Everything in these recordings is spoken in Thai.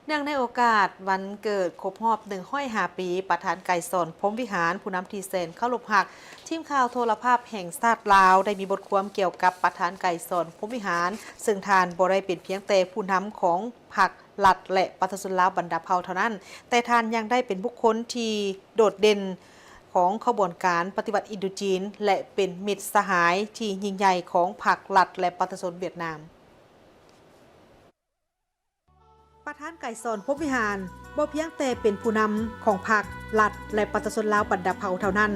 เนื่องในโอกาสวันเกิดครบรอบ105 ปีประธานไก่สนพรหมวิหารผู้นำทีเซนเข้าลบหักทีมข่าวโทรภาพแห่งชาติลาวได้มีบทความเกี่ยวกับประธานไก่สนพรหมวิหารซึ่งทานบ่ได้เป็นเพียงแต่ผู้นำของพรรคลัดและประชาชนลาวบรรดาเผ่าเท่านั้นแต่ทานยังได้เป็นบุคคลที่โดดเด่นของขบวนการปฏิวัติอินโดจีนและเป็นมิตรสหายที่ยิ่งใหญ่ของพรรคลัดและประชาชนเวียดนามประธานไก่สนพรหมวิหารบ่เพียงแต่เป็นผู้นำของพรรคลัดและประชาชนลาวบรรดาเผ่าเท่านั้น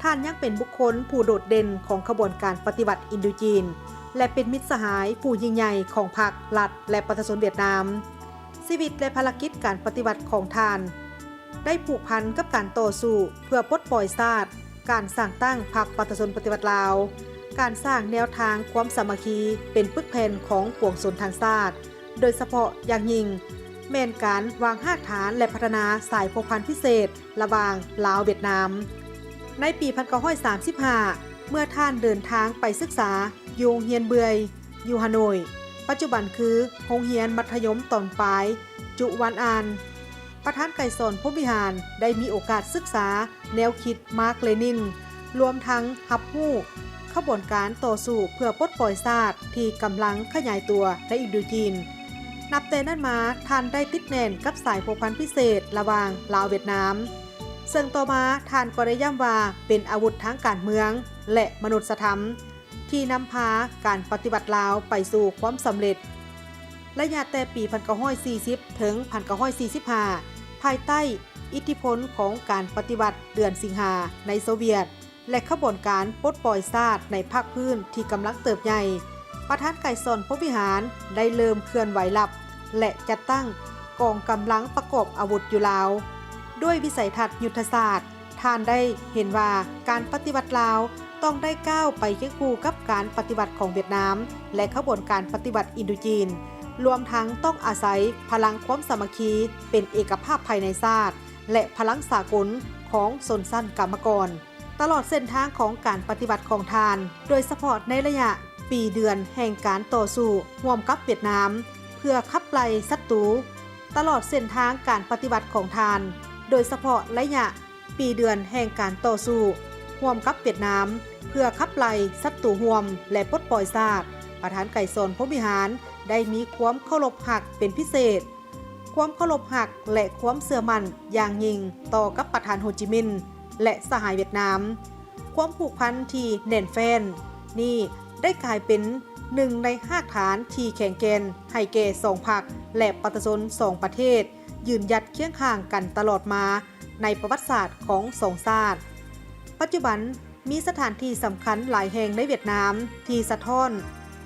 ท่านยังเป็นบุคคลผู้โดดเด่นของขบวนการปฏิวัติอินโดจีนและเป็นมิตรสหายผู้ยิ่งใหญ่ของพรรคลัดและประชาชนเวียดนามชีวิตและภารกิจการปฏิวัติของท่านได้ผูกพันกับการต่อสู้เพื่อปลดปล่อยชาติการสร้างตั้งพรรคประชาชนปฏิวัติลาวการสร้างแนวทางความสามัคคีเป็นปึกแผ่นของปวงชนทางชาติโดยเฉพาะอย่างยิ่งแม่นการวางรากฐานและพัฒนาสายผูกพันพิเศษระหว่างลาวเวียดนามในปี1935เมื่อท่านเดินทางไปศึกษาอยู่โรงเรียนเบือยอยู่ฮานอยปัจจุบันคือโรงเรียนมัธยมตอนปลายจุวันอานประธานไก่สนพรหมวิหารได้มีโอกาสศึกษาแนวคิดมาร์กเลนินรวมทั้งรับรู้ขบวนการต่อสู้เพื่อปลดปล่อยชาติที่กำลังขยายตัวในอินโดจีนนับแต่นั้นมาท่านได้ติดแน่นกับสายผูกพันพิเศษระหว่างลาวเวียดนามซึ่งต่อมาท่านก็ได้ย้ำว่าเป็นอาวุธทางการเมืองและมนุษยธรรมที่นำพาการปฏิวัติลาวไปสู่ความสำเร็จระยะแต่ปี1940ถึง1945ภายใต้อิทธิพลของการปฏิวัติเดือนสิงหาในโซเวียตและขบวนการปลดปล่อยชาติในภาคพื้นที่กำลังเติบใหญ่ประธานไก่สนพรหมวิหารได้เริ่มเคลื่อนไหวลับและจัดตั้งกองกำลังประกอบอาวุธอยู่ลาวด้วยวิสัยทัศน์ยุทธศาสตร์ท่านได้เห็นว่าการปฏิวัติลาวต้องได้ก้าวไปเคียงคู่กับการปฏิวัติของเวียดนามและขบวนการปฏิวัติอินโดจีนรวมทั้งต้องอาศัยพลังความสามัคคีเป็นเอกภาพภายในชาติและพลังสากลของชนชั้นกรรมกรตลอดเส้นทางของการปฏิวัติของท่านโดยเฉพาะในระยะปีเดือนแห่งการต่อสู้ร่วมกับเวียดนามเพื่อขับไล่ศัตรูตลอดเส้นทางการปฏิวัติของท่านโดยเฉพาะระยะปีเดือนแห่งการต่อสู้ร่วมกับเวียดนามเพื่อขับไล่ศัตรูร่วมและปลดปล่อยชาติประธานไก่สนพรหมวิหารได้มีความเคารพหักเป็นพิเศษความเคารพหักและความเชื่อมั่นอย่างยิ่งต่อกับประธานโฮจิมินห์และสหายเวียดนามความผูกพันที่แน่นแฟ้นนี่ได้กลายเป็นหนึ่งในรากฐานที่แข็งแกร่งให้แก่สองพรรคและประชาชนสองประเทศยืนหยัดเคียงข้างกันตลอดมาในประวัติศาสตร์ของสองชาติปัจจุบันมีสถานที่สำคัญหลายแห่งในเวียดนามที่สะท้อน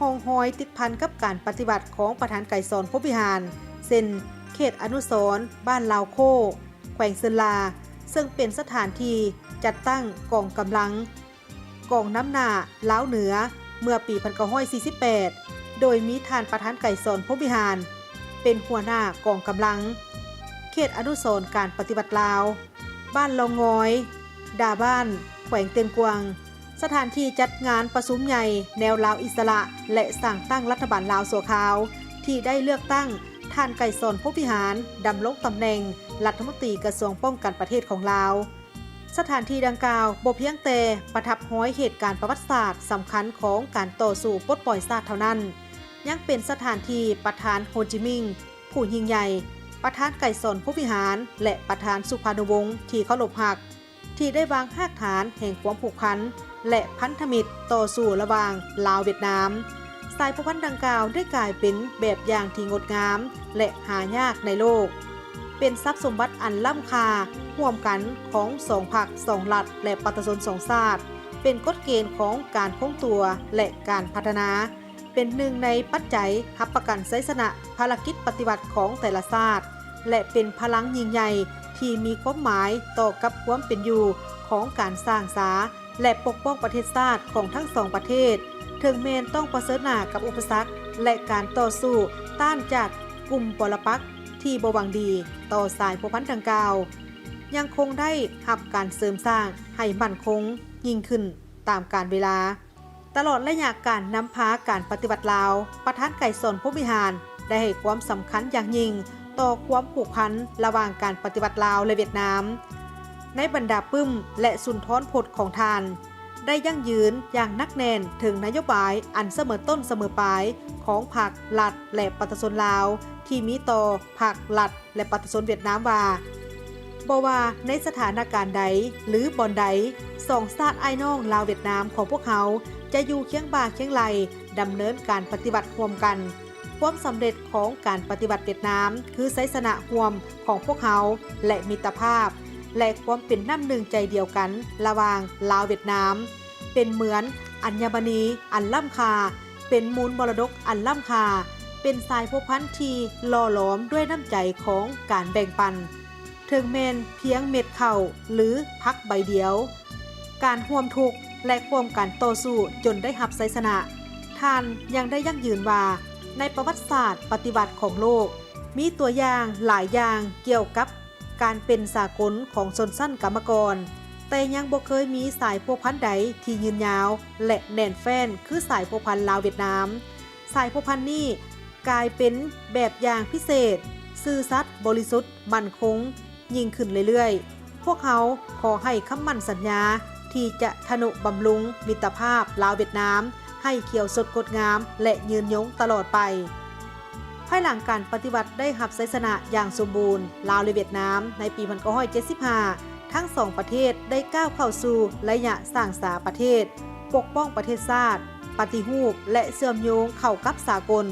ห้องหอยติดพันกับการปฏิบัติของประธานไก่สนพรหมวิหารเช่นเขตอนุสรณ์บ้านลาวโคแขวงเซินลาซึ่งเป็นสถานที่จัดตั้งกองกำลังกองน้ำหน้าลาวเหนือเมื่อปี1948โดยมีท่านประธานไก่สนพรหมวิหารเป็นหัวหน้ากองกำลังเขตอนุสรณ์การปฏิบัติลาวบ้านลองงอยดาบ้านแขวงเตียนกวางสถานที่จัดงานประชุมใหญ่แนวลาวอิสระและสร้างตั้งรัฐบาลลาวชั่วคราวที่ได้เลือกตั้งท่านไก่สนพรหมวิหารดำรงตำแหน่งรัฐมนตรีกระทรวงป้องกันประเทศของลาวสถานที่ดังกล่าวบ่เพียงแต่ประทับห้อยเหตุการณ์ประวัติศาสตร์สำคัญของการต่อสู้ปลดปล่อยชาติเท่านั้นยังเป็นสถานที่ประธานโฮจิมินห์ผู้ยิ่งใหญ่ประธานไก่สนพรหมวิหารและประธานสุภานุวงศ์ที่เคารพรักที่ได้วางรากฐานแห่งความผูกพันและพันธมิตรต่อสู้ระหว่างลาวเวียดนามสายผูกพันดังกล่าวได้กลายเป็นแบบอย่างที่งดงามและหายากในโลกเป็นทรัพย์สมบัติอันล้ำค่าร่วมกันของสองพรรคสองรัฐและประชาชนสองชาติเป็นกฎเกณฑ์ของการคงตัวและการพัฒนาเป็นหนึ่งในปัจจัยรับประกันชัยชนะภารกิจปฏิบัติของแต่ละชาติและเป็นพลังยิ่งใหญ่ที่มีความหมายต่อกับความเป็นอยู่ของการสร้างสาและปกป้องประเทศชาติของทั้งสองประเทศถึงแม้ต้องเผชิญหน้ากับอุปสรรคและการต่อสู้ต้านจากกลุ่มปรปักษ์ที่บ่หวังดีต่อสายผูกพันดังกล่าวยังคงได้รับการเสริมสร้างให้มั่นคงยิ่งขึ้นตามกาลเวลาตลอดระยะการนำพาการปฏิบัติลาวประธานไก่สนพรหมวิหารได้ให้ความสำคัญอย่างยิ่ง ต่อความผูกพันระหว่างการปฏิวัติลาวและเวียดนามในบรรดาปึ้มและสุนทรพจน์ของทานได้ยั่งยืนอย่างนักแน่นถึงนโยบายอันเสมอต้นเสมอปลายของพรรครัฐและประชาชนลาวที่มีต่อพรรครัฐและประชาชนเวียดนามว่าบ่ว่าในสถานการณ์ใดหรือบ่อนใดสองชาติอ้ายน้องลาวเวียดนามของพวกเขาจะอยู่เคียงบ่าเคียงไหลดำเนินการปฏิบัติร่วมกันความสำเร็จของการปฏิบัติเวียดนามคือไสชนะร่วมของพวกเขาและมิตรภาพและความเป็นน้ำหนึ่งใจเดียวกันระหว่างลาวเวียดนามเป็นเหมือนอัญมณีอันล้ำค่าเป็นมูลมรดกอันล้ำค่าเป็นสายพัวพันที่หล่อหลอมด้วยน้ำใจของการแบ่งปันถึงแม้นเพียงเม็ดข้าวหรือพักใบเดียวการร่วมทุกข์และความการต่อสู้จนได้รับชัยชนะท่านยังได้ยั่งยืนว่าในประวัติศาสตร์ปฏิบัติของโลกมีตัวอย่างหลายอย่างเกี่ยวกับการเป็นสากลของชนชั้นกรรมกรแต่ยังบ่เคยมีสายพัวพันธุ์ใดที่ยืนยาวและแน่นแฟ้นคือสายพัวพันธุ์ลาวเวียดนามสายพัวพันธุ์นี้กลายเป็นแบบอย่างพิเศษซื่อสัตย์บริสุทธิ์มั่นคงยิ่งขึ้นเรื่อยๆพวกเขาขอให้คำมั่นสัญญาที่จะทนุบำรุงมิตรภาพลาวเวียดนามให้เขียวสดงดงามและยืนยงตลอดไปภายหลังการปฏิวัติได้รับชัยชนะอย่างสมบูรณ์ลาวและเวียดนามในปี1975ทั้งสองประเทศได้ก้าวเข้าสู่ระยะสร้างสาประเทศปกป้องประเทศชาติปฏิรูปและเชื่อมโยงเข้ากับสากล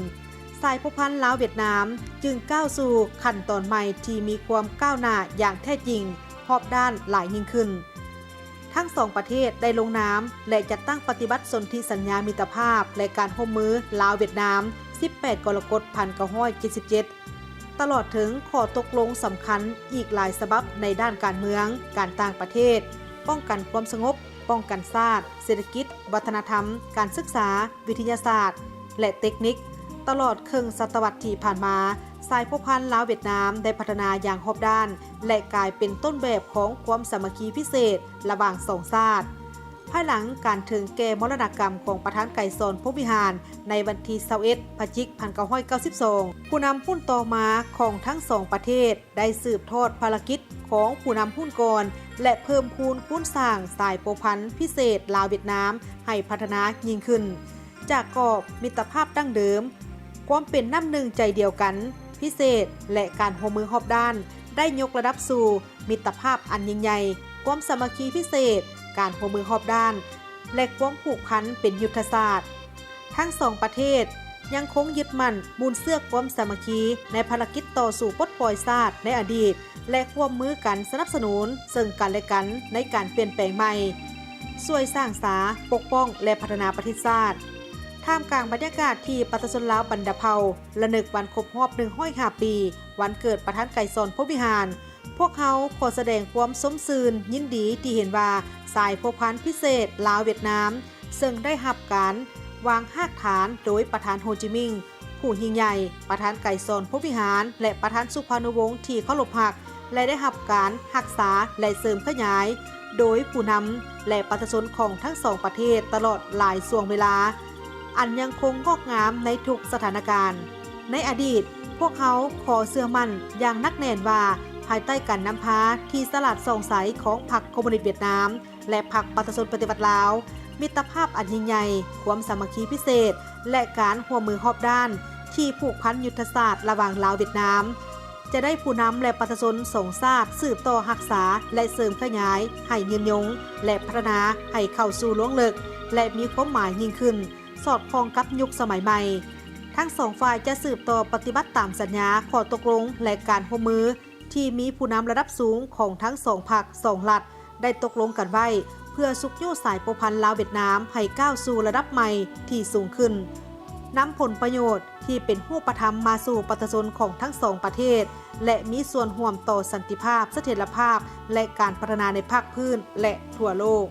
สายพัวพันธุ์ลาวเวียดนามจึงก้าวสู่ขั้นตอนใหม่ที่มีความก้าวหน้าอย่างแท้จริงรอบด้านหลายยิ่งขึ้นทั้งสองประเทศได้ลงนามและจัดตั้งปฏิบัติสนธิสัญญามิตรภาพและการร่วมมือลาวเวียดนาม18 กรกฎาคม 1977ตลอดถึงข้อตกลงสำคัญอีกหลายฉบับในด้านการเมืองการต่างประเทศป้องกันความสงบป้องกันชาติเศรษฐกิจวัฒนธรรมการศึกษาวิทยาศาสตร์และเทคนิคตลอดครึ่งศตวรรษที่ผ่านมาสายพัวพันธุ์ลาวเวียดนามได้พัฒนาอย่างรอบด้านและกลายเป็นต้นแบบของความสามัคคีพิเศษระหว่างสองชาติภายหลังการถึงแก่มรณกรรมของประธานไกรสอนพรหมวิหารในวันที่21 พฤศจิกายน 1992ผู้นำหุ้นต่อมาของทั้งสองประเทศได้สืบทอดภารกิจของผู้นำหุ้นก่อนและเพิ่มพูนคุ้นสร้างสายพัวพันธุ์พิเศษลาวเวียดนามให้พัฒนายิ่งขึ้นจากกรอบมิตรภาพดั้งเดิมความเป็นน้ำหนึ่งใจเดียวกันพิเศษและการร่วมมือรอบด้านได้ยกระดับสู่มิตรภาพอันยิ่งใหญ่ความสามัคคีพิเศษการร่วมมือรอบด้านและความผูกพันเป็นยุทธศาสตร์ทั้งสองประเทศยังคงยึดมั่นมูลเสื้อความสามัคคีในภารกิจต่อสู่ปลดปล่อยชาติในอดีตและร่วมมือกันสนับสนุนซึ่งกันและกันในการเปลี่ยนแปลงใหม่ช่วยสร้างสาปกป้องและพัฒนาประเทศชาติท่ามกลางบรรยากาศที่ประชาชนลาวบรรดาเผ่าระลึกวันครบรอบ105 ปีวันเกิดประธานไกรสอนพรหมวิหารพวกเขาขอแสดงความสมชื่นยินดีที่เห็นว่าสายพัวพันธุ์พิเศษลาวเวียดนามซึ่งได้รับการวางรากฐานโดยประธานโฮจิมินห์ผู้ยิ่งใหญ่ประธานไกรสอนพรหมวิหารและประธานสุภานุวงศ์ที่เคารพรักและได้รับการรักษาและเสริมขยายโดยผู้นำและประชาชนของทั้งสองประเทศตลอดหลายช่วงเวลาอันยังคงงอกงามในทุกสถานการณ์ในอดีตพวกเขาขอเชื่อมั่นอย่างนักแน่นว่าภายใต้การนำพาที่สลัดส่องใสของพรรคคอมมิวนิสต์เวียดนามและพรรคประชาชนปฏิวัติลาวมิตรภาพอันยิ่งใหญ่ความสามัคคีพิเศษและการร่วมมือรอบด้านที่ผูกพันยุทธศาสตร์ระหว่างลาวเวียดนามจะได้ผู้นำและประชาชนสองชาติสืบต่อรักษาและเสริมขยายให้ยืนยงและพัฒนาให้เข้าสู่ล่วงลึกและมีความหมายยิ่งขึ้นสอดคล้องกับยุคสมัยใหม่ทั้งสองฝ่ายจะสืบต่อปฏิบัติตามสัญญาข้อตกลงและการร่วมมือที่มีผู้นำระดับสูงของทั้งสองพรรคสองรัฐได้ตกลงกันไว้เพื่อสุขโยสายพัวพันธุ์ลาวเวียดนามให้ก้าวสู่ระดับใหม่ที่สูงขึ้นนำผลประโยชน์ที่เป็นรูปธรรมมาสู่ประชาชนของทั้งสองประเทศและมีส่วนร่วมต่อสันติภาพเสถียรภาพและการพัฒนาในภาคพื้นและทั่วโลก